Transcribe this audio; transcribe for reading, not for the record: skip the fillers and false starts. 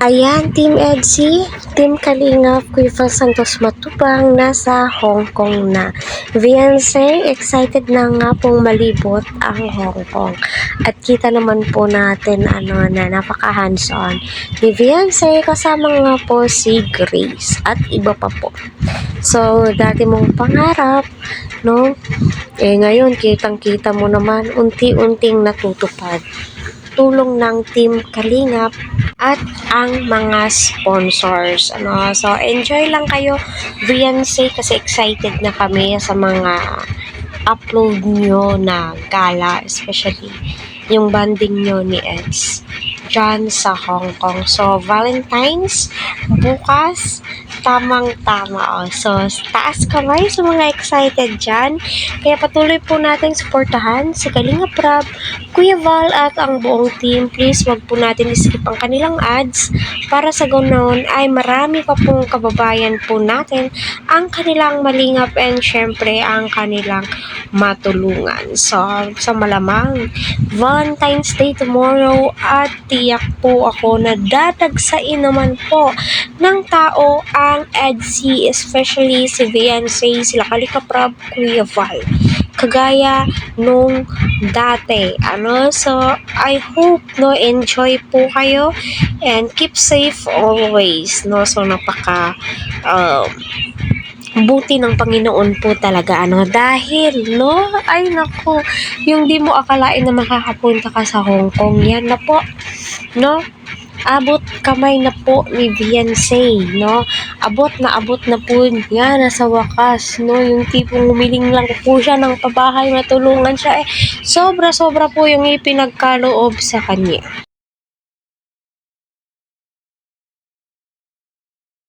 Ayan, Team EDSI, Team Kalingap, Kuya Fal Santos Matubang, nasa Hong Kong na. Viansay, excited na nga pong malibot ang Hong Kong. At kita naman po natin na napaka-hands-on ni Viansay, kasama nga po si Grace at iba pa po. So, dati mong pangarap, no? Ngayon, kitang-kita mo naman, unti-unting natutupad. Tulong ng Team Kalingap at ang mga sponsors. So, enjoy lang kayo, Viansay, kasi excited na kami sa mga upload nyo na gala, especially yung banding nyo ni Eds dyan sa Hong Kong. So, Valentine's, bukas, tamang-tama. So, taas kamay sa mga excited dyan. Kaya patuloy po nating suportahan si Kalinga Prab, Kuya Val at ang buong team. Please, wag po natin iskip ang kanilang ads para sa ganoon ay marami pa pong kababayan po natin ang kanilang malingap and syempre ang kanilang matulungan. So, sa malamang Valentine's Day tomorrow at tiyak po ako na dadagsain naman po ng tao ang EDSI, especially si Viansay, sila Kalika Prab, Kuya Val. Kagaya nung dati. So, I hope, enjoy po kayo and keep safe always, So, buti ng Panginoon po talaga, dahil, ay nako, yung di mo akalain na makakapunta ka sa Hong Kong, yan na po, abot kamay na po ni Viansay, abot na po niya, nasa wakas, yung tipong humiling lang po siya ng pabahay, matulungan siya, sobra po yung ipinagkaloob sa kanya.